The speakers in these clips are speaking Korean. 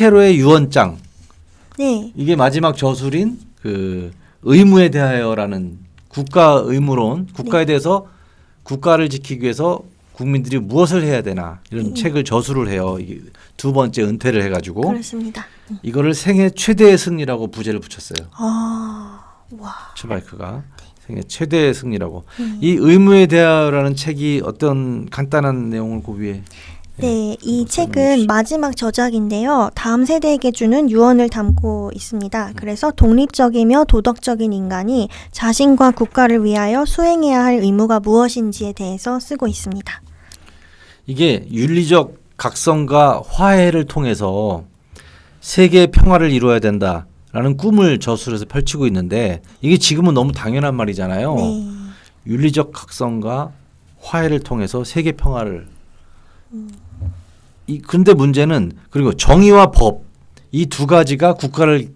키케로의 유언장. 네. 이게 마지막 저술인 그 의무에 대하여라는 국가 의무론, 국가에 대해서 국가를 지키기 위해서 국민들이 무엇을 해야 되나 이런 책을 저술을 해요. 이게 두 번째 은퇴를 해가지고 그렇습니다. 이거를 생애 최대의 승리라고 부제를 붙였어요. 아, 와. 츠바이크가 생애 최대의 승리라고. 이 의무에 대하여라는 책이 어떤 간단한 내용을 고비해. 네, 이 책은 설명해 마지막 저작인데요. 다음 세대에게 주는 유언을 담고 있습니다. 그래서 독립적이며 도덕적인 인간이 자신과 국가를 위하여 수행해야 할 의무가 무엇인지에 대해서 쓰고 있습니다. 이게 윤리적 각성과 화해를 통해서 세계의 평화를 이루어야 된다라는 꿈을 저술해서 펼치고 있는데 이게 지금은 너무 당연한 말이잖아요. 네. 윤리적 각성과 화해를 통해서 세계 평화를 근데 문제는 그리고 정의와 법 이 두 가지가 국가를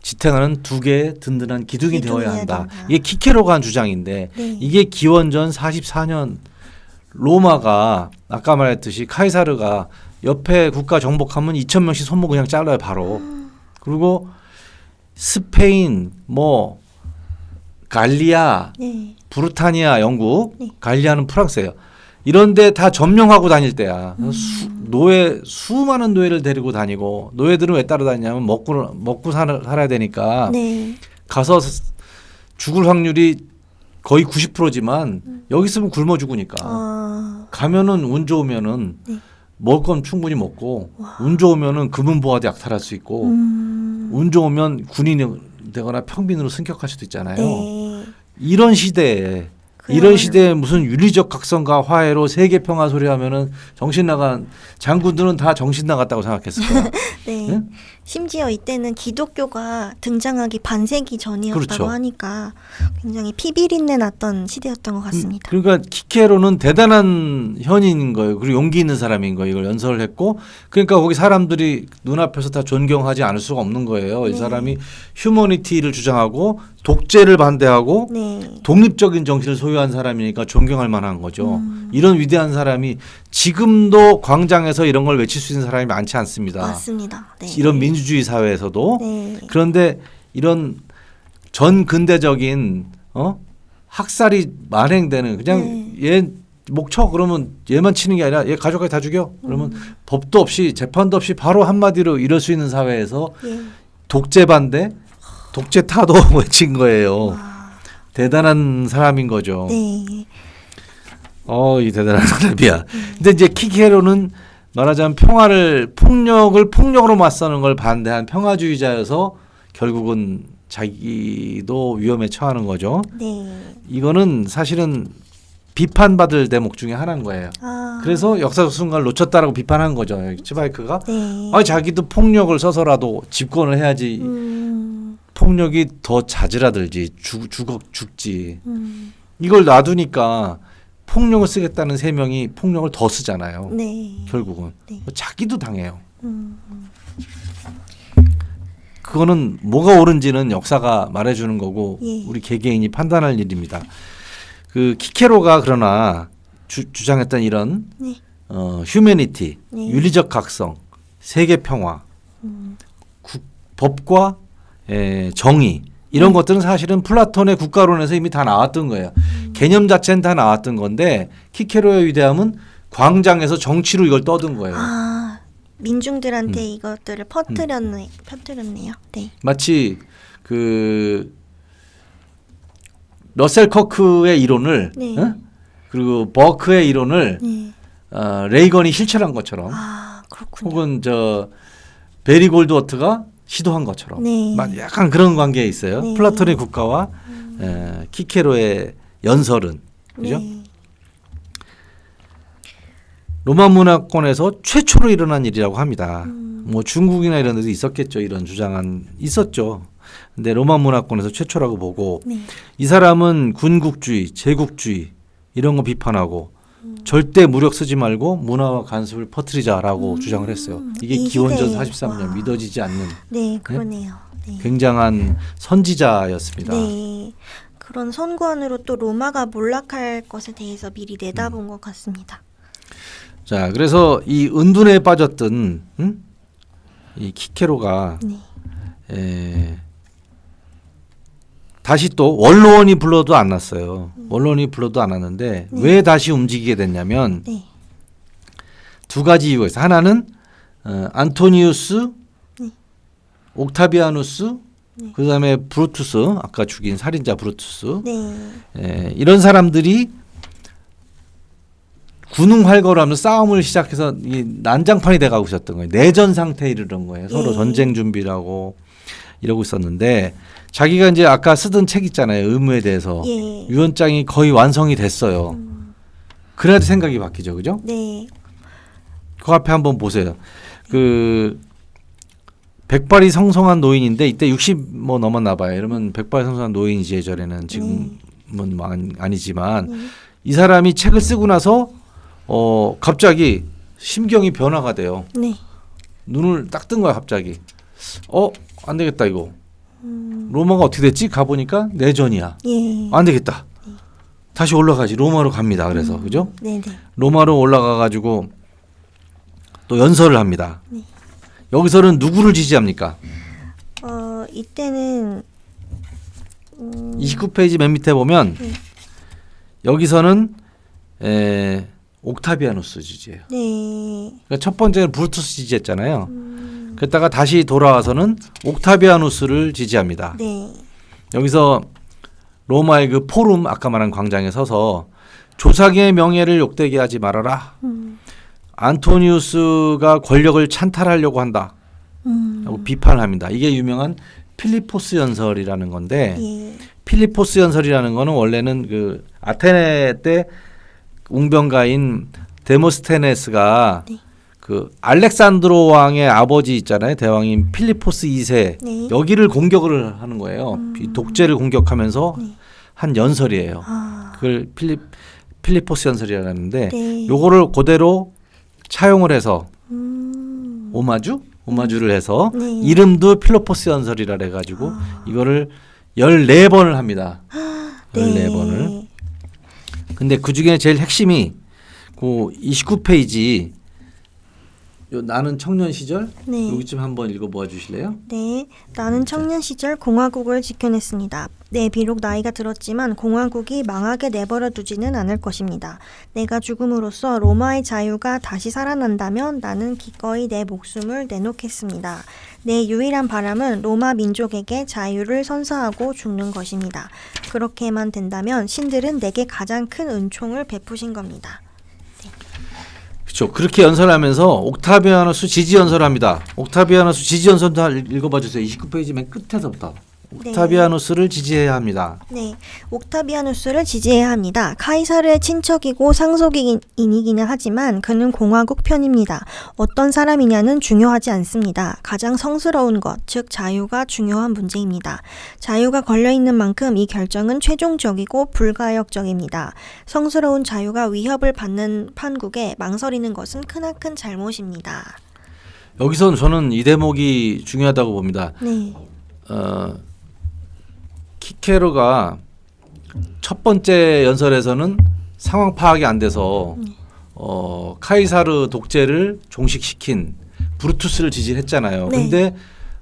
지탱하는 두 개의 든든한 기둥이 되어야 한다. 이게 키케로가 한 주장인데 네. 이게 기원전 44년 로마가 아까 말했듯이 카이사르가 옆에 국가 정복하면 2,000명씩 손목 그냥 잘라요 바로. 그리고 스페인 뭐 갈리아 네. 브루타니아 영국 네. 갈리아는 프랑스예요. 이런데 다 점령하고 다닐 때야. 수많은 노예를 데리고 다니고 노예들은 왜 따라다니냐면 먹고 살아야 되니까 네. 가서 죽을 확률이 거의 90%지만 여기 있으면 굶어 죽으니까 가면은 운 좋으면은 네. 먹을 건 충분히 먹고 운 좋으면은 금은보화도 약탈할 수 있고 운 좋으면 군인이 되거나 평민으로 승격할 수도 있잖아요. 네. 이런 시대에 무슨 윤리적 각성과 화해로 세계 평화 소리 하면은 정신 나간 장군들은 다 정신 나갔다고 생각했을 거야. 네. 응? 심지어 이때는 기독교가 등장하기 반세기 전이었다고 그렇죠. 하니까 굉장히 피비린내 났던 시대였던 것 같습니다. 그러니까 키케로는 대단한 현인인 거예요. 그리고 용기 있는 사람인 거예요. 이걸 연설을 했고 그러니까 거기 사람들이 눈앞에서 다 존경하지 않을 수가 없는 거예요. 이 사람이 휴머니티를 주장하고 독재를 반대하고 네. 독립적인 정신을 소유한 사람이니까 존경할 만한 거죠. 이런 위대한 사람이 지금도 광장에서 이런 걸 외칠 수 있는 사람이 많지 않습니다. 맞습니다. 네. 이런 민주주의 사회에서도. 네. 그런데 이런 전 근대적인 학살이 만행되는 그냥 얘 목 쳐 그러면 얘만 치는 게 아니라 얘 가족까지 다 죽여 그러면 법도 없이 재판도 없이 바로 한마디로 이럴 수 있는 사회에서 독재 반대 독재 타도 외친 거예요. 대단한 사람인 거죠. 네. 이 대단한 사람이야. 근데 이제 키케로는 말하자면 폭력으로 맞서는 걸 반대한 평화주의자여서 결국은 자기도 위험에 처하는 거죠. 네. 이거는 사실은 비판받을 대목 중에 하나인 거예요. 그래서 역사적 순간을 놓쳤다라고 비판한 거죠. 츠바이크가. 네. 자기도 폭력을 써서라도 집권을 해야지 폭력이 더 자지라들지 죽지. 이걸 놔두니까 폭력을 쓰겠다는 세 명이 폭력을 더 쓰잖아요. 네. 결국은 네. 자기도 당해요. 그거는 뭐가 옳은지는 역사가 말해주는 거고 우리 개개인이 판단할 일입니다. 그 키케로가 그러나 주장했던 이런 휴머니티, 윤리적 각성, 세계 평화, 법과 정의 이런 것들은 사실은 플라톤의 국가론에서 이미 다 나왔던 거예요. 개념 자체는 다 나왔던 건데 키케로의 위대함은 광장에서 정치로 이걸 떠든 거예요. 민중들한테 이것들을 퍼뜨렸네요. 네. 마치 그 러셀 커크의 이론을 그리고 버크의 이론을 레이건이 실천한 것처럼 그렇군요. 혹은 베리 골드워트가 시도한 것처럼 약간 그런 관계에 있어요. 플라톤의 국가와 키케로의 연설은 그죠? 로마 문화권에서 최초로 일어난 일이라고 합니다. 뭐 중국이나 이런 데도 있었겠죠. 이런 주장은 있었죠. 근데 로마 문화권에서 최초라고 보고 이 사람은 군국주의, 제국주의 이런 거 비판하고 절대 무력 쓰지 말고 문화와 간섭을 퍼뜨리자라고 주장을 했어요. 이게 기원전 43년 믿어지지 않는 네, 그러네요. 네. 굉장한 선지자였습니다. 네. 그런 선구안으로 또 로마가 몰락할 것에 대해서 미리 내다본 것 같습니다. 자, 그래서 이 은둔에 빠졌던 이 키케로가 네. 다시 또 원로원이 불러도 안 났어요. 원로원이 불러도 안 왔는데 네. 왜 다시 움직이게 됐냐면 네. 두 가지 이유가 있어요. 하나는 안토니우스, 네. 옥타비아누스, 네. 그다음에 브루투스, 아까 죽인 살인자 브루투스, 네. 이런 사람들이 군웅 활거라면서 싸움을 시작해서 이 난장판이 돼가고 있었던 거예요. 내전 상태에 이르는 거예요. 서로 예. 전쟁 준비라고 이러고 있었는데 자기가 이제 아까 쓰던 책 있잖아요. 의무에 대해서 예. 유언장이 거의 완성이 됐어요. 그래야지 생각이 바뀌죠, 그죠? 네. 그 앞에 한번 보세요. 그 백발이 성성한 노인인데 이때 60 뭐 넘었나 봐요. 이러면 백발이 성성한 노인이지 예전에는 지금은 뭐 아니지만 이 사람이 책을 쓰고 나서 갑자기 심경이 변화가 돼요. 네. 눈을 딱 뜬 거야 갑자기. 안 되겠다 이거. 로마가 어떻게 됐지? 가보니까 내전이야. 예. 안 되겠다. 다시 올라가지. 로마로 갑니다. 그래서 그죠? 네네. 로마로 올라가 가지고 또 연설을 합니다. 네. 여기서는 누구를 지지합니까? 이때는 29페이지 맨 밑에 보면 네. 여기서는 옥타비아누스 지지해요. 네. 그러니까 첫 번째는 브루투스 지지했잖아요. 그랬다가 다시 돌아와서는 옥타비아누스를 지지합니다. 네. 여기서 로마의 그 포rum 아까 말한 광장에 서서 조상의 명예를 욕되게 하지 말아라. 안토니우스가 권력을 찬탈하려고 한다. 라고 비판합니다. 이게 유명한 필리포스 연설이라는 건데 예. 필리포스 연설이라는 거는 원래는 그 아테네 때 웅변가인 데모스테네스가 네. 그 알렉산드로 왕의 아버지 있잖아요. 대왕인 필리포스 2세 네. 여기를 공격을 하는 거예요. 이 독재를 공격하면서 네. 한 연설이에요. 아. 그걸 필리포스 연설이라는데 네. 요거를 그대로 차용을 해서 오마주를 해서 네. 이름도 필로포스 연설이라 해가지고 이거를 14번을 합니다. 14번을. 근데 그 중에 제일 핵심이 그 29페이지 요 나는 청년 시절 네. 여기쯤 한번 읽어보아 주실래요? 네, 나는 청년 시절 공화국을 지켜냈습니다. 네, 비록 나이가 들었지만 공화국이 망하게 내버려 두지는 않을 것입니다. 내가 죽음으로써 로마의 자유가 다시 살아난다면 나는 기꺼이 내 목숨을 내놓겠습니다. 내 유일한 바람은 로마 민족에게 자유를 선사하고 죽는 것입니다. 그렇게만 된다면 신들은 내게 가장 큰 은총을 베푸신 겁니다. 그렇죠. 그렇게 연설하면서 옥타비아누스 지지 연설합니다. 옥타비아누스 지지 연설 다 읽어봐 주세요. 29페이지 맨 끝에서부터. 옥타비아누스를 지지해야 합니다. 네, 옥타비아누스를 지지해야 합니다. 카이사르의 친척이고 상속인이기는 하지만 그는 공화국 편입니다. 어떤 사람이냐는 중요하지 않습니다. 가장 성스러운 것, 즉 자유가 중요한 문제입니다. 자유가 걸려있는 만큼 이 결정은 최종적이고 불가역적입니다. 성스러운 자유가 위협을 받는 판국에 망설이는 것은 크나큰 잘못입니다. 여기서 저는 이 대목이 중요하다고 봅니다. 네. 키케로가 첫 번째 연설에서는 상황 파악이 안 돼서 카이사르 독재를 종식시킨 브루투스를 지지했잖아요. 네. 근데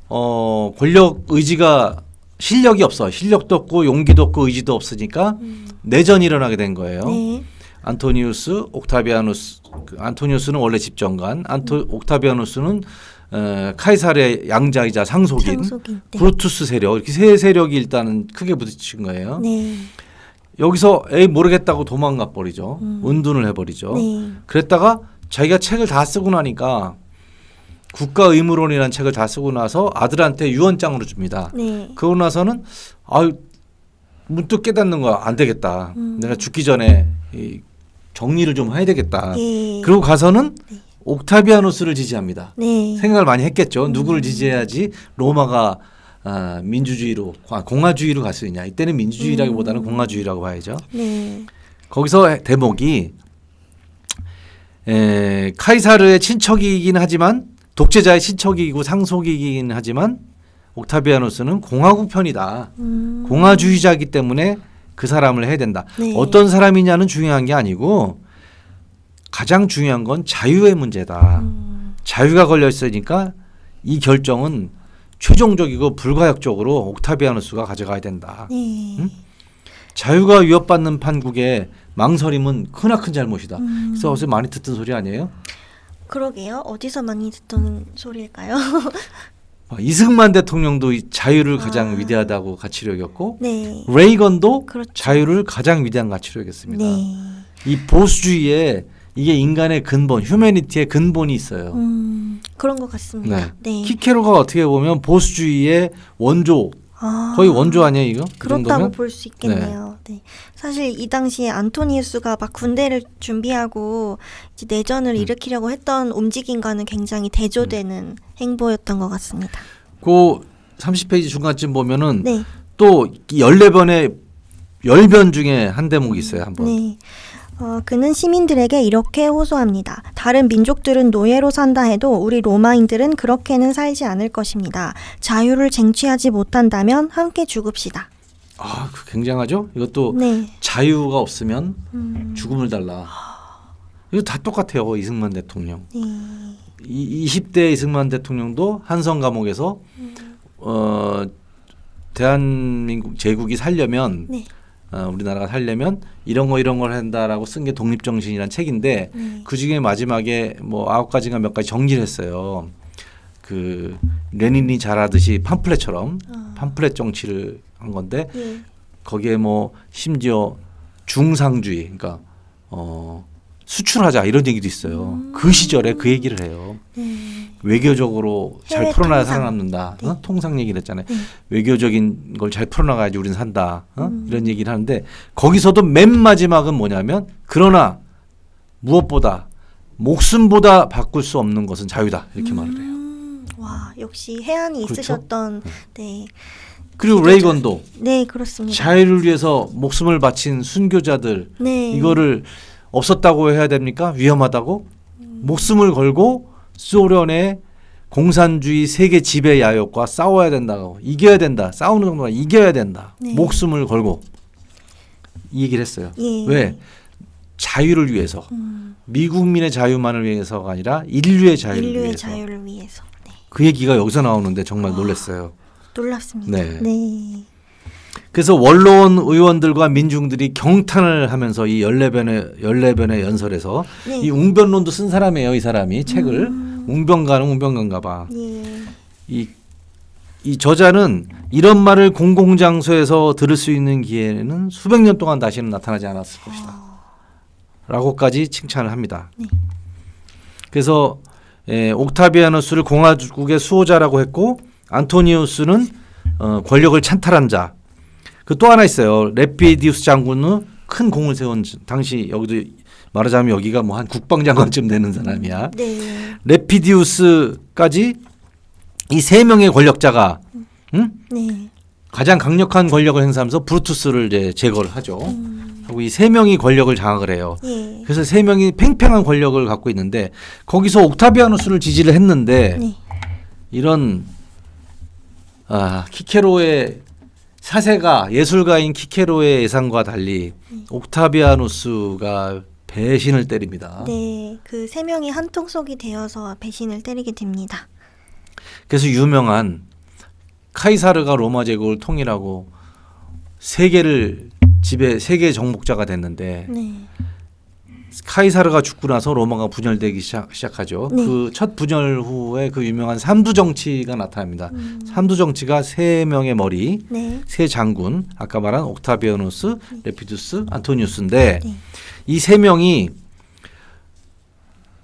권력 의지가 실력이 없어. 실력도 없고 용기도 없고 의지도 없으니까 내전이 일어나게 된 거예요. 네. 안토니우스, 옥타비아누스. 안토니우스는 원래 집정관, 옥타비아누스는 카이사르의 양자이자 상속인, 네. 브루투스 세력 이렇게 세 세력이 일단은 크게 부딪힌 거예요. 네. 여기서 모르겠다고 도망가 버리죠. 은둔을 해버리죠. 네. 그랬다가 자기가 책을 다 쓰고 나니까 국가의무론이라는 책을 다 쓰고 나서 아들한테 유언장으로 줍니다. 네. 그러고 나서는 문득 깨닫는 거야. 안 되겠다. 내가 죽기 전에 이 정리를 좀 해야 되겠다. 네. 그러고 가서는 옥타비아누스를 지지합니다. 네. 생각을 많이 했겠죠. 누구를 지지해야지 로마가 민주주의로 공화주의로 갈 수 있냐. 이때는 민주주의라기보다는 공화주의라고 봐야죠. 네. 거기서 대목이 카이사르의 친척이긴 하지만 독재자의 친척이고 상속이긴 하지만 옥타비아누스는 공화국 편이다. 공화주의자이기 때문에 그 사람을 해야 된다. 네. 어떤 사람이냐는 중요한 게 아니고 가장 중요한 건 자유의 문제다. 자유가 걸려 있으니까 이 결정은 최종적이고 불가역적으로 옥타비아누스가 가져가야 된다. 네. 응? 자유가 위협받는 판국에 망설임은 크나큰 잘못이다. 그래서 어제 많이 듣던 소리 아니에요? 그러게요. 어디서 많이 듣던 소리일까요? 이승만 대통령도 이 자유를 가장 위대하다고 가치로 여겼고 네. 레이건도 그렇죠. 자유를 가장 위대한 가치로 여겼습니다. 네. 이 보수주의에 이게 인간의 근본, 휴머니티의 근본이 있어요. 그런 것 같습니다. 네. 네. 키케로가 어떻게 보면 보수주의의 원조, 아, 거의 원조 아니에요 이거? 그 그렇다고 정도면? 볼 수 있겠네요. 네. 사실 이 당시에 안토니우스가 막 군대를 준비하고 이제 내전을 일으키려고 했던 움직임과는 굉장히 대조되는 행보였던 것 같습니다. 그 30페이지 중간쯤 보면은 네. 또 14번의 열변 중에 한 대목이 있어요. 한번. 네. 그는 시민들에게 이렇게 호소합니다. 다른 민족들은 노예로 산다 해도 우리 로마인들은 그렇게는 살지 않을 것입니다. 자유를 쟁취하지 못한다면 함께 죽읍시다. 아, 그 굉장하죠? 이것도 네. 자유가 없으면 죽음을 달라. 이거 다 똑같아요. 이승만 대통령. 네. 20대 이승만 대통령도 한성 감옥에서 대한민국 제국이 살려면 네. 우리나라가 살려면 이런 걸 한다라고 쓴 게 독립정신이라는 책인데 그 중에 마지막에 뭐 9가지가 몇 가지 정리를 했어요. 그 레닌이 잘하듯이 팜플렛처럼 팜플렛 정치를 한 건데 예. 거기에 뭐 심지어 중상주의, 그러니까 수출하자 이런 얘기도 있어요. 그 시절에 그 얘기를 해요. 외교적으로 잘 해외 풀어놔야 통상. 살아남는다. 네. 통상 얘기를 했잖아요. 네. 외교적인 걸 잘 풀어나가야지 우리는 산다. 이런 얘기를 하는데 거기서도 맨 마지막은 뭐냐면 그러나 무엇보다 목숨보다 바꿀 수 없는 것은 자유다. 이렇게 말을 해요. 와, 역시 해안이 그렇죠? 있으셨던 네. 그리고 지도자. 레이건도 네, 그렇습니다. 자유를 위해서 목숨을 바친 순교자들 네. 이거를 없었다고 해야 됩니까? 위험하다고? 목숨을 걸고 소련의 공산주의 세계 지배 야욕과 싸워야 된다고, 이겨야 된다. 싸우는 정도가 이겨야 된다. 네. 목숨을 걸고 이 얘기를 했어요. 예. 왜? 자유를 위해서. 미국민의 자유만을 위해서가 아니라 인류의 자유를 인류의 위해서. 자유를 위해서. 네. 그 얘기가 여기서 나오는데 정말 놀랐어요. 놀랍습니다. 네. 네. 그래서 원로원 의원들과 민중들이 경탄을 하면서 이 14변의 연설에서 네. 이 웅변론도 쓴 사람이에요. 이 사람이 책을. 웅변가가 봐. 예. 이 저자는 이런 말을 공공장소에서 들을 수 있는 기회는 수백 년 동안 다시는 나타나지 않았을 것이다. 라고까지 칭찬을 합니다. 네. 그래서 옥타비아누스를 공화국의 수호자라고 했고 안토니우스는 권력을 찬탈한 자. 그 또 하나 있어요. 레피디우스 장군은 큰 공을 세운 당시 여기도 말하자면 여기가 뭐 한 국방장관쯤 되는 사람이야. 네. 레피디우스까지 이 세 명의 권력자가 네. 가장 강력한 권력을 행사하면서 브루투스를 이제 제거를 하죠. 하고 이 세 명이 권력을 장악을 해요. 예. 그래서 세 명이 팽팽한 권력을 갖고 있는데 거기서 옥타비아누스를 지지를 했는데 네. 이런 키케로의 사세가 예술가인 키케로의 예상과 달리 옥타비아누스가 배신을 때립니다. 네. 그 세 명이 한 통속이 되어서 배신을 때리게 됩니다. 그래서 유명한 카이사르가 로마 제국을 통일하고 세계 정복자가 됐는데 네. 카이사르가 죽고 나서 로마가 분열되기 시작하죠. 네. 그 첫 분열 후에 그 유명한 삼두 정치가 나타납니다. 삼두 정치가 세 명의 머리, 네. 세 장군, 아까 말한 옥타비아누스, 레피두스, 안토니우스인데 네. 이 세 명이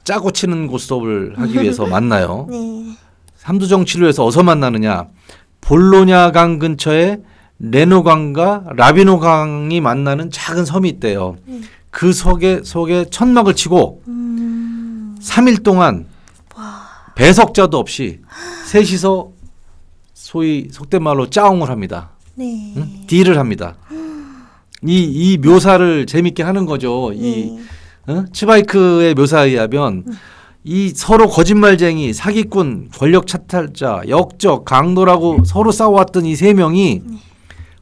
짜고 치는 고스톱을 하기 위해서 만나요. 네. 삼두 정치를 위해서 어디서 만나느냐? 볼로냐 강 근처에 레노강과 라비노강이 만나는 작은 섬이 있대요. 그 속에 천막을 치고 3일 동안 배석자도 없이 셋이서 소위 속된 말로 짜옹을 합니다. 네. 딜을 합니다. 이 묘사를 재밌게 하는 거죠. 네. 치바이크의 묘사에 의하면 이 서로 거짓말쟁이, 사기꾼, 권력 차탈자, 역적, 강도라고 서로 싸워왔던 이 세 명이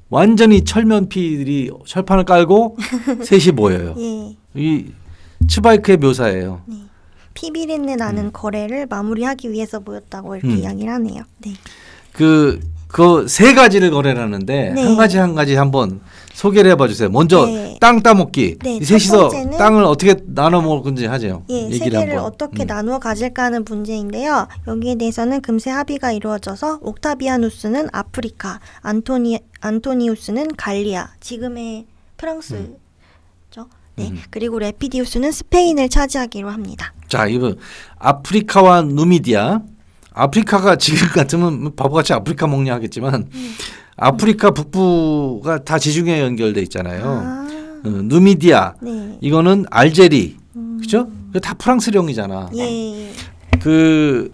완전히 철면피들이 철판을 깔고 셋이 모여요. 예. 이 치바이크의 묘사예요. 네. 피비린내 나는 거래를 마무리하기 위해서 모였다고 이렇게 이야기를 하네요. 네. 그 세 가지를 거래하는데 네. 한 가지 한번 소개를 해봐 주세요. 먼저 네. 땅 따먹기. 네, 이 첫 셋이서 번째는 땅을 어떻게 나눠 먹은지 하죠. 예, 얘기를 세계를 한번. 어떻게 나누어 가질까 하는 문제인데요. 여기에 대해서는 금세 합의가 이루어져서 옥타비아누스는 아프리카, 안토니우스는 갈리아, 지금의 프랑스죠. 네, 그리고 레피디우스는 스페인을 차지하기로 합니다. 자, 이거 아프리카와 누미디아. 아프리카가 지금 같으면 바보같이 아프리카 먹냐 하겠지만 아프리카 북부가 다 지중해 연결돼 있잖아요. 누미디아. 네. 이거는 알제리. 그죠? 이거 다 프랑스령이잖아. 예. 그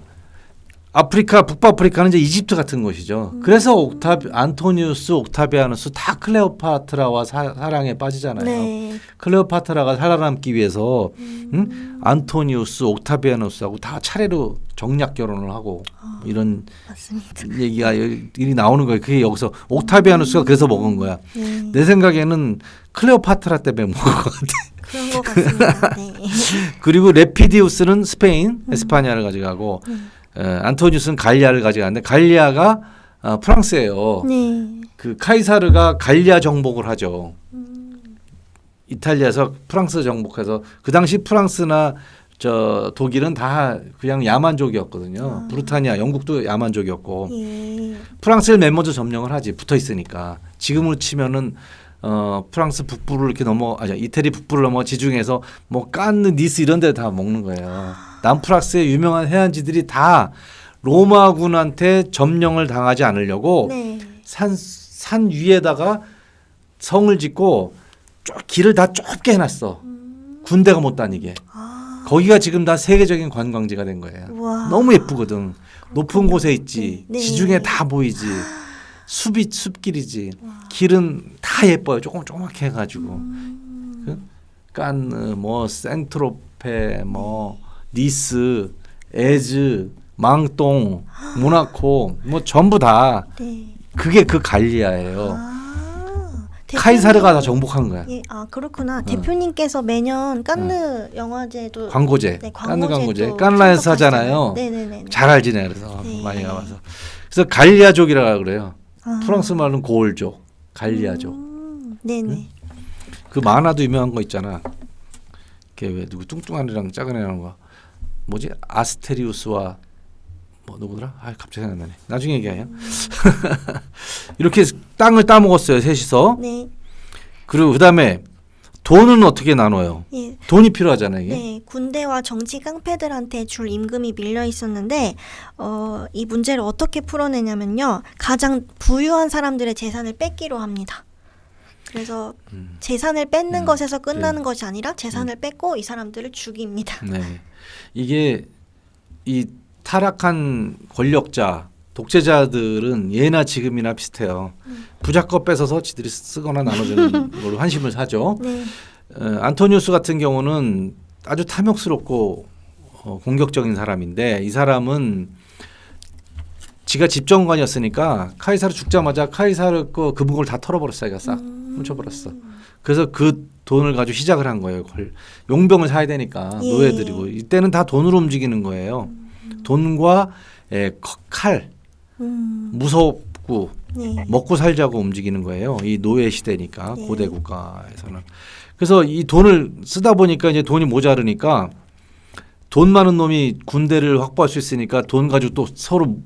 아프리카 북아프리카는 이제 이집트 같은 곳이죠. 그래서 안토니우스, 옥타비아누스 다 클레오파트라와 사랑에 빠지잖아요. 네. 클레오파트라가 살아남기 위해서 안토니우스, 옥타비아누스하고 다 차례로 정략 결혼을 하고 이런 맞습니다. 얘기가 일이 나오는 거예요. 그게 여기서 옥타비아누스가 그래서 먹은 거야. 네. 내 생각에는 클레오파트라 때문에 먹은 것 같아. 그런 것 같습니다. 네. 그리고 레피디우스는 스페인, 에스파냐를 가져가고 안토니우스는 갈리아를 가져갔는데 갈리아가 프랑스예요. 네. 그 카이사르가 갈리아 정복을 하죠. 이탈리아에서 프랑스 정복해서 그 당시 프랑스나 저 독일은 다 그냥 야만족이었거든요. 브루타니아, 영국도 야만족이었고 예. 프랑스를 맨 먼저 점령을 하지 붙어 있으니까 지금으로 치면은 프랑스 북부를 이렇게 이태리 북부를 넘어 지중해서 뭐 깐느, 니스 이런 데 다 먹는 거예요. 남프랑스의 유명한 해안지들이 다 로마군한테 점령을 당하지 않으려고 네. 산 위에다가 성을 짓고 길을 다 좁게 해놨어. 군대가 못 다니게. 거기가 지금 다 세계적인 관광지가 된 거예요. 우와. 너무 예쁘거든. 높은 곳에 있지. 네. 지중해 다 보이지. 숲길이지. 길은 다 예뻐요. 조그맣게 해가지고. 깐느, 뭐 생트로페, 뭐 니스, 에즈, 망똥, 모나코, 뭐 전부 다 네. 그게 그 갈리아예요. 대표님. 카이사르가 다 정복한 거야. 예, 그렇구나. 대표님께서 매년 깐느 영화제도 광고제, 네, 깐느 광고제, 광고제도 깐라에서 하잖아요. 네네네. 잘 알지네. 그래서 네. 많이 가봐서. 그래서 갈리아족이라 그래요. 아. 프랑스 말로는 고을족, 갈리아족. 네네. 그 만화도 유명한 거 있잖아. 걔 왜 누구 뚱뚱한 애랑 작은 애랑 거 뭐지? 아스테리우스와 뭐 누구더라? 아 갑자기 생각나네. 나중에 얘기해요. 이렇게 땅을 따먹었어요 셋이서. 네. 그리고 그다음에 돈은 어떻게 나눠요? 예. 돈이 필요하잖아요 이게. 네, 군대와 정치 깡패들한테 줄 임금이 밀려 있었는데 이 문제를 어떻게 풀어내냐면요. 가장 부유한 사람들의 재산을 뺏기로 합니다. 그래서 재산을 뺏는 것에서 끝나는 것이 아니라 재산을 뺏고 이 사람들을 죽입니다. 네. 이게 이 타락한 권력자, 독재자들은 예나 지금이나 비슷해요. 부자 거 뺏어서 지들이 쓰거나 나눠주는 걸로 환심을 사죠. 네. 안토니우스 같은 경우는 아주 탐욕스럽고 공격적인 사람인데 이 사람은 지가 집정관이었으니까 카이사르 죽자마자 카이사르 거 금고를 다 털어버렸어요. 자기가 싹 훔쳐버렸어. 그래서 그 돈을 가지고 시작을 한 거예요. 용병을 사야 되니까 예. 노예들이고 이때는 다 돈으로 움직이는 거예요. 돈과 칼, 무섭고 네. 먹고 살자고 움직이는 거예요. 이 노예 시대니까 네. 고대 국가에서는. 그래서 이 돈을 쓰다 보니까 이제 돈이 모자르니까 돈 많은 놈이 군대를 확보할 수 있으니까 돈 가지고 또 서로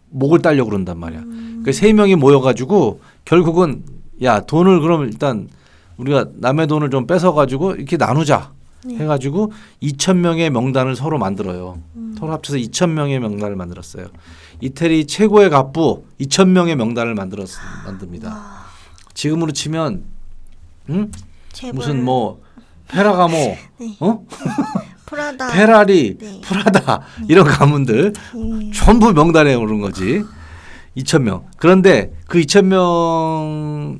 목을 따려고 그런단 말이야. 그 세 명이 모여가지고 결국은 야 돈을 그럼 일단 우리가 남의 돈을 좀 뺏어가지고 이렇게 나누자 네. 해가지고 2,000명의 명단을 서로 만들어요. 서로 합쳐서 2,000명의 명단을 만들었어요. 이태리 최고의 갑부 2,000명의 명단을 만듭니다. 지금으로 치면 재벌, 무슨 뭐 페라가모, 네. 프라다, 페라리, 네. 프라다 이런 가문들 전부 명단에 오른 거지. 2,000명. 그런데 그 2,000명을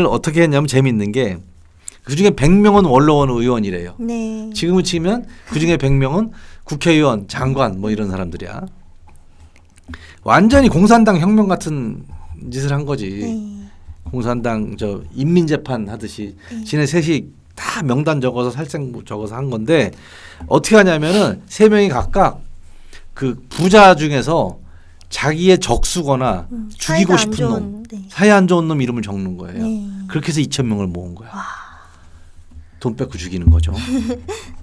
어떻게 했냐면 재밌는 게 그중에 100명은 원로원 의원이래요. 네. 지금을 치면 그중에 100명은 국회의원, 장관 뭐 이런 사람들이야. 완전히 공산당 혁명 같은 짓을 한 거지. 네. 공산당 저 인민재판 하듯이 지네 셋이 다 명단 적어서 살생 적어서 한 건데 어떻게 하냐면은 세 명이 각각 그 부자 중에서 자기의 적수거나 죽이고 사이가 안 싶은 좋은, 놈, 네. 사이 안 좋은 놈 이름을 적는 거예요. 네. 그렇게 해서 2,000명을 모은 거야. 와. 돈 뺏고 죽이는 거죠.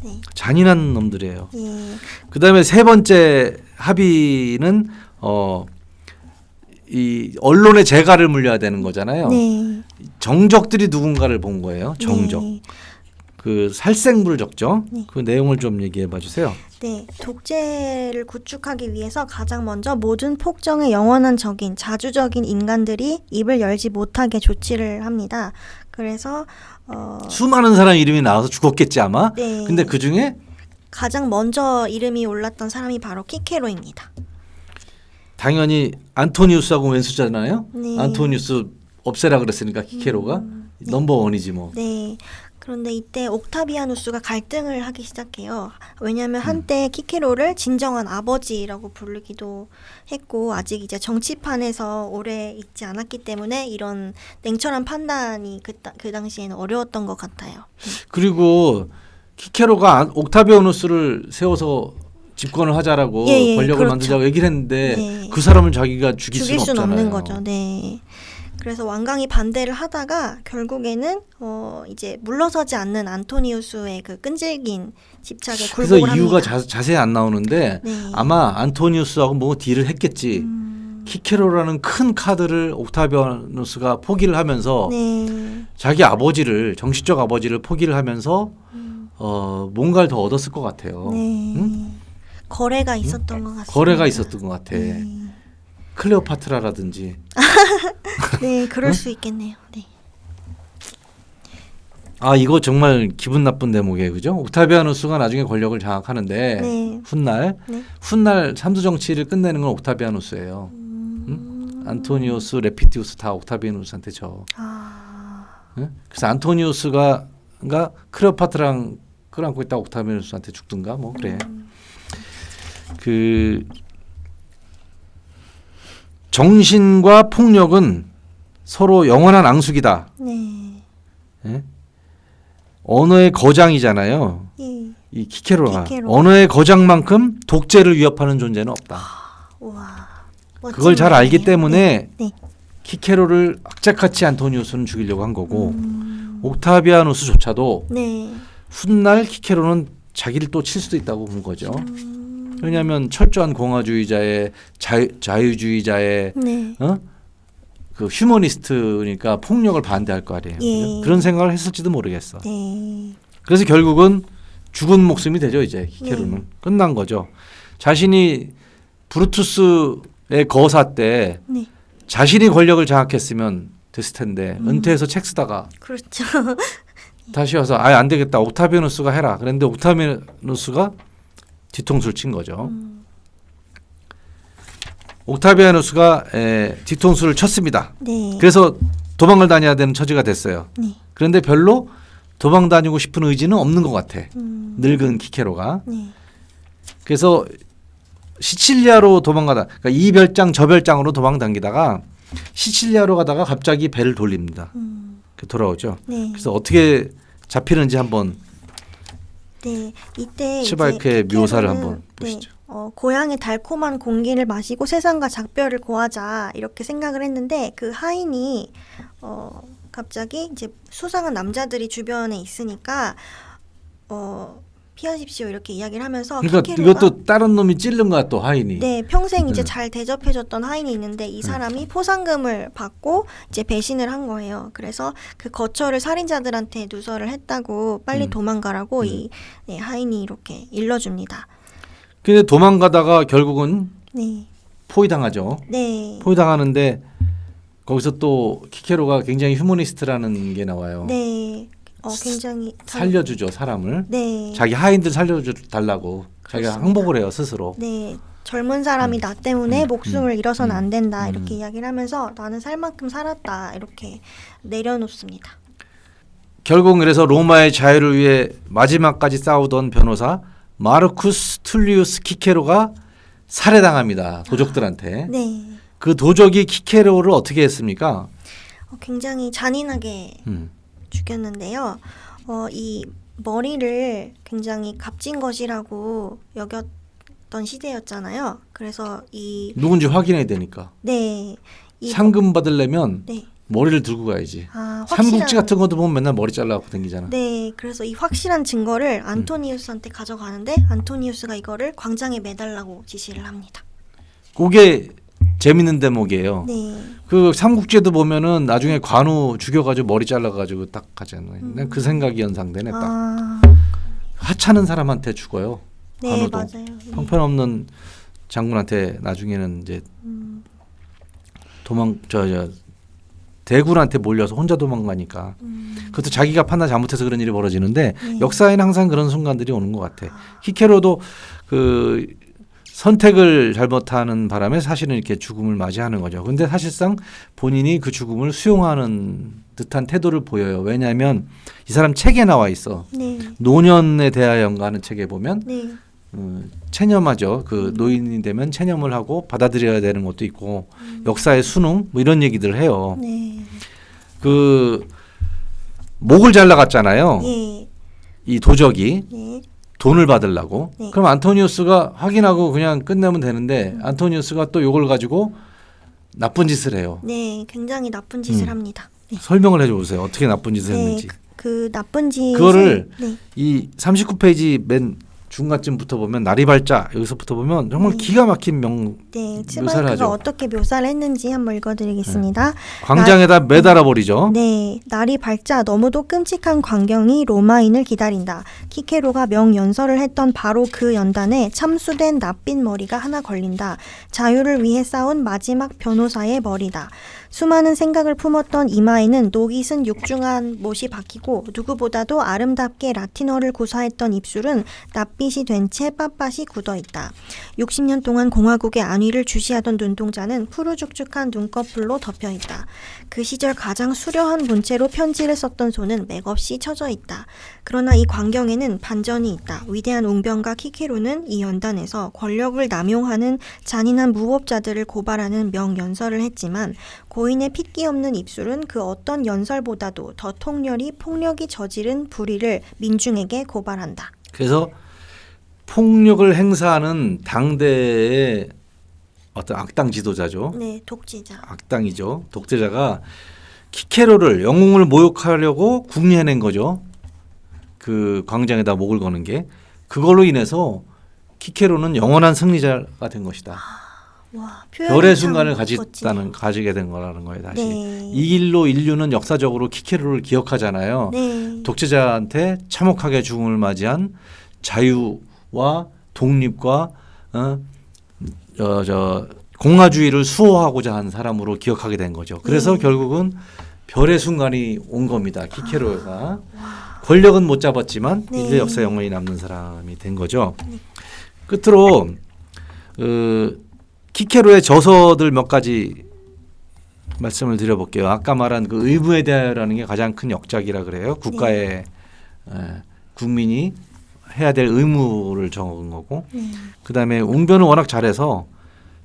네. 잔인한 놈들이에요. 예. 그다음에 세 번째 합의는 이 언론의 재갈을 물려야 되는 거잖아요. 네. 정적들이 누군가를 본 거예요. 정적. 네. 그 살생부를 적죠. 네. 그 내용을 좀 얘기해 봐 주세요. 네, 독재를 구축하기 위해서 가장 먼저 모든 폭정의 영원한 적인 자주적인 인간들이 입을 열지 못하게 조치를 합니다. 그래서 수많은 사람 이름이 나와서 죽었겠지 아마. 네. 근데 그 중에 가장 먼저 이름이 올랐던 사람이 바로 키케로입니다. 당연히 안토니우스하고 왼수잖아요. 네. 안토니우스 없애라 그랬으니까 키케로가 넘버 원이지 뭐. 네. 그런데 이때 옥타비아누스가 갈등을 하기 시작해요. 왜냐하면 한때 키케로를 진정한 아버지라고 부르기도 했고 아직 이제 정치판에서 오래 있지 않았기 때문에 이런 냉철한 판단이 그 당시에는 어려웠던 것 같아요. 그리고 키케로가 옥타비아누스를 세워서 집권을 하자라고 예, 권력을 그렇죠. 만들자고 얘기를 했는데 네. 그 사람을 자기가 죽일 죽일 수는 수는 없잖아요. 없는 거죠. 네. 그래서 왕강이 반대를 하다가 결국에는 이제 물러서지 않는 안토니우스의 그 끈질긴 집착에 그래서 굴복을 이유가 합니다. 자세히 안 나오는데 네. 아마 안토니우스하고 뭐 딜을 했겠지. 키케로라는 큰 카드를 옥타비아누스가 포기를 하면서 네. 자기 아버지를 정치적 아버지를 포기를 하면서 뭔가를 더 얻었을 것 같아요. 네. 응? 거래가 있었던 것 같습니다. 거래가 있었던 것 같아. 네. 클레오파트라라든지. 네, 그럴 응? 수 있겠네요. 네. 아 이거 정말 기분 나쁜 대목이에요, 그죠? 옥타비아누스가 나중에 권력을 장악하는데 네. 훗날 삼두 정치를 끝내는 건 옥타비아누스예요. 응? 안토니우스, 레피티우스 다 옥타비아누스한테 져. 응? 그래서 안토니우스가 클레오파트랑 끌어안고 있다 옥타비아누스한테 죽든가 뭐 그래. 그 정신과 폭력은 서로 영원한 앙숙이다. 네. 예? 언어의 거장이잖아요. 예. 이 키케로가 키케로. 언어의 거장만큼 독재를 위협하는 존재는 없다. 우와. 그걸 잘 알기 때문에 네. 키케로를 악착같이 안토니우스는 죽이려고 한 거고 옥타비아누스조차도 네. 훗날 키케로는 자기를 또 칠 수도 있다고 본 거죠. 왜냐하면 철저한 공화주의자의 자유주의자의 네. 그 휴머니스트니까 폭력을 반대할 거 아니에요. 예. 그죠? 그런 생각을 했을지도 모르겠어. 네. 그래서 결국은 죽은 목숨이 되죠. 이제 키케로는 끝난 거죠. 자신이 브루투스의 거사 때 네. 자신이 권력을 장악했으면 됐을 텐데 은퇴해서 책 쓰다가 그렇죠. 다시 와서 아예 안 되겠다. 옥타비아누스가 해라. 그런데 옥타비아누스가 뒤통수를 친 거죠. 옥타비아누스가 뒤통수를 쳤습니다. 네. 그래서 도망을 다녀야 되는 처지가 됐어요. 네. 그런데 별로 도망 다니고 싶은 의지는 없는 것 같아. 늙은 키케로가. 네. 그래서 시칠리아로 도망가다, 그러니까 이 별장 저 별장으로 도망 당기다가 시칠리아로 가다가 갑자기 배를 돌립니다. 돌아오죠. 네. 그래서 어떻게 잡히는지 한번 네, 이때 치바이크의 이제 묘사를 키케로는, 한번 보시죠. 고향의 달콤한 공기를 마시고 세상과 작별을 고하자 이렇게 생각을 했는데 그 하인이 갑자기 이제 수상한 남자들이 주변에 있으니까 피하십시오 이렇게 이야기를 하면서 그러니까 키케로가 이것도 다른 놈이 찌른 거야 또 하인이. 네, 평생 이제 네. 잘 대접해줬던 하인이 있는데 이 사람이 포상금을 받고 이제 배신을 한 거예요. 그래서 그 거처를 살인자들한테 누설을 했다고 빨리 도망가라고 이 하인이 이렇게 일러줍니다. 근데 도망가다가 결국은 네, 포위당하죠. 네, 포위당하는데 거기서 또 키케로가 굉장히 휴머니스트라는 게 나와요. 네, 굉장히 살려주죠 사람을. 네, 자기 하인들 살려달라고 자기가 그렇습니다. 항복을 해요 스스로. 네. 젊은 사람이 나 때문에 목숨을 잃어서는 안 된다 이렇게 이야기를 하면서 나는 살 만큼 살았다 이렇게 내려놓습니다. 결국 그래서 로마의 자유를 위해 마지막까지 싸우던 변호사 마르쿠스 툴리우스 키케로가 살해당합니다. 도적들한테. 네, 그 도적이 키케로를 어떻게 했습니까? 굉장히 잔인하게 죽였는데요. 이 머리를 굉장히 값진 것이라고 여겼던 시대였잖아요. 그래서 누군지 확인해야 되니까. 네. 상금 받으려면 네. 머리를 들고 가야지. 확실한, 삼국지 같은 것도 보면 맨날 머리 잘라갖고 다니잖아. 네, 그래서 이 확실한 증거를 안토니우스한테 가져가는데 안토니우스가 이거를 광장에 매달라고 지시를 합니다. 그게 재밌는 대목이에요. 네. 그 삼국지에도 보면은 나중에 관우 죽여가지고 머리 잘라가지고 딱 가잖아요. 난그 생각이 연상되네. 딱 하찮은 사람한테 죽어요. 네, 관우도 맞아요. 네. 형편없는 장군한테 나중에는 이제 대군한테 몰려서 혼자 도망가니까 그것도 자기가 판단 잘못해서 그런 일이 벌어지는데 네. 역사에는 항상 그런 순간들이 오는 것 같아. 키케로도 그 선택을 잘못하는 바람에 사실은 이렇게 죽음을 맞이하는 거죠. 근데 사실상 본인이 그 죽음을 수용하는 듯한 태도를 보여요. 왜냐하면 이 사람 책에 나와 있어. 네. 노년에 대하여 연가하는 책에 보면 네. 체념하죠. 그 노인이 되면 체념을 하고 받아들여야 되는 것도 있고 역사의 순응 뭐 이런 얘기들을 해요. 네. 그 목을 잘라갔잖아요. 예. 이 도적이 네. 돈을 받으려고. 네. 그럼 안토니우스가 확인하고 그냥 끝내면 되는데 안토니우스가 또 이걸 가지고 나쁜 짓을 해요. 네, 굉장히 나쁜 짓을 합니다. 네. 설명을 해줘 보세요. 어떻게 나쁜 짓을 네, 했는지. 그 나쁜 짓 그거를 네. 이 39페이지 맨 중간쯤부터 보면 나리발자 여기서부터 보면 정말 기가 막힌 네, 묘사를 츠바르크가 하죠. 어떻게 묘사를 했는지 한번 읽어드리겠습니다. 광장에다 매달아 버리죠. 네, 날이 밝자 너무도 끔찍한 광경이 로마인을 기다린다. 키케로가 명연설을 했던 바로 그 연단에 참수된 낯빛 머리가 하나 걸린다. 자유를 위해 싸운 마지막 변호사의 머리다. 수많은 생각을 품었던 이마에는 녹이 쓴 육중한 못이 박히고 누구보다도 아름답게 라틴어를 구사했던 입술은 낯빛이 된 채 빳빳이 굳어있다. 60년 동안 공화국의 안위를 주시하던 눈동자는 푸르죽죽한 눈꺼풀로 덮여있다. 그 시절 가장 수려한 문체로 편지를 썼던 손은 맥없이 쳐져 있다. 그러나 이 광경에는 반전이 있다. 위대한 웅변가 키케로는 이 연단에서 권력을 남용하는 잔인한 무법자들을 고발하는 명연설을 했지만 고인의 핏기 없는 입술은 그 어떤 연설보다도 더 통렬히 폭력이 저지른 불의를 민중에게 고발한다. 그래서 폭력을 행사하는 당대의 어떤 악당 지도자죠. 네, 독재자. 악당이죠. 독재자가 키케로를 영웅을 모욕하려고 궁리해낸 거죠. 그 광장에다 목을 거는 게 그걸로 인해서 키케로는 영원한 승리자가 된 것이다. 와, 별의 참 순간을 멋지네요. 가지게 된 거라는 거예요. 다시 네. 이 일로 인류는 역사적으로 키케로를 기억하잖아요. 네. 독재자한테 참혹하게 죽음을 맞이한 자유와 독립과 공화주의를 수호하고자 한 사람으로 기억하게 된 거죠. 그래서 결국은 별의 순간이 온 겁니다. 키케로가 권력은 못 잡았지만 네. 인류 역사 영원히 남는 사람이 된 거죠. 끝으로 키케로의 저서들 몇 가지 말씀을 드려볼게요. 아까 말한 그 의무에 대하여라는 게 가장 큰 역작이라 그래요. 국가의 국민이 해야 될 의무를 적은 거고 그다음에 웅변을 워낙 잘해서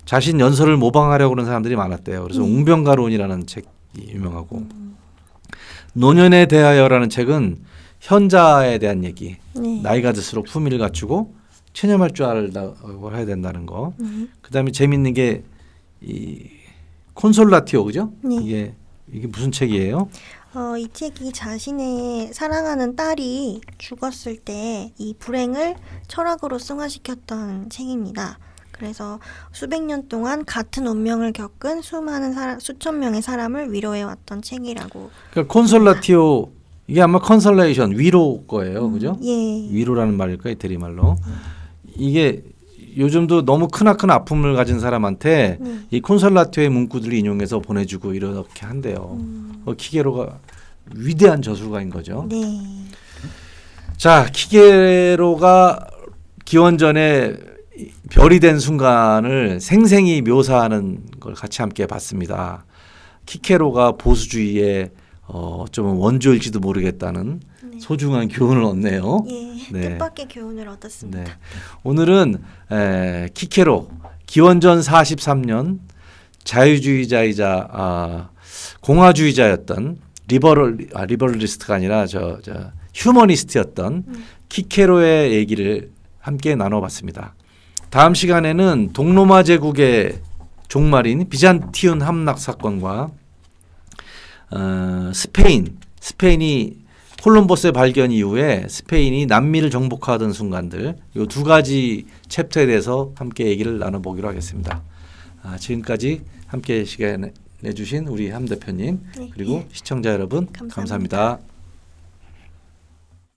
자신 연설을 모방하려고 그러는 사람들이 많았대요. 그래서 웅변가론이라는 책이 유명하고 노년에 대하여라는 책은 현자에 대한 얘기. 네. 나이가 들수록 품위를 갖추고 체념할 줄 알다고 해야 된다는 거. 그다음에 재밌는 게 이 콘솔라티오 그죠? 네. 이게 무슨 책이에요? 이 책이 자신의 사랑하는 딸이 죽었을 때 이 불행을 철학으로 승화시켰던 책입니다. 그래서 수백 년 동안 같은 운명을 겪은 수천 명의 사람을 위로해 왔던 책이라고. 그러니까 콘솔라티오 이게 아마 컨설레이션 위로 거예요, 그죠? 예. 위로라는 말일까요, 이태리 말로? 이게 요즘도 너무 크나큰 아픔을 가진 사람한테 이 콘솔라티오의 문구들을 인용해서 보내주고 이렇게 한대요. 키게로가 위대한 저술가인 거죠. 네. 자, 키게로가 기원전에 별이 된 순간을 생생히 묘사하는 걸 같이 함께 봤습니다. 키케로가 보수주의의 어쩌면 원조일지도 모르겠다는 소중한 교훈을 얻네요. 예. 네. 뜻밖의 교훈을 얻었습니다. 네. 오늘은 키케로 기원전 43년 자유주의자이자 공화주의자였던 리버럴리스트가 아니라 휴머니스트였던 키케로의 얘기를 함께 나눠봤습니다. 다음 시간에는 동로마 제국의 종말인 비잔티움 함락 사건과 스페인이 콜럼버스의 발견 이후에 스페인이 남미를 정복하던 순간들 이 두 가지 챕터에 대해서 함께 얘기를 나눠보기로 하겠습니다. 지금까지 함께 시간 내주신 우리 함 대표님 그리고 시청자 여러분 감사합니다.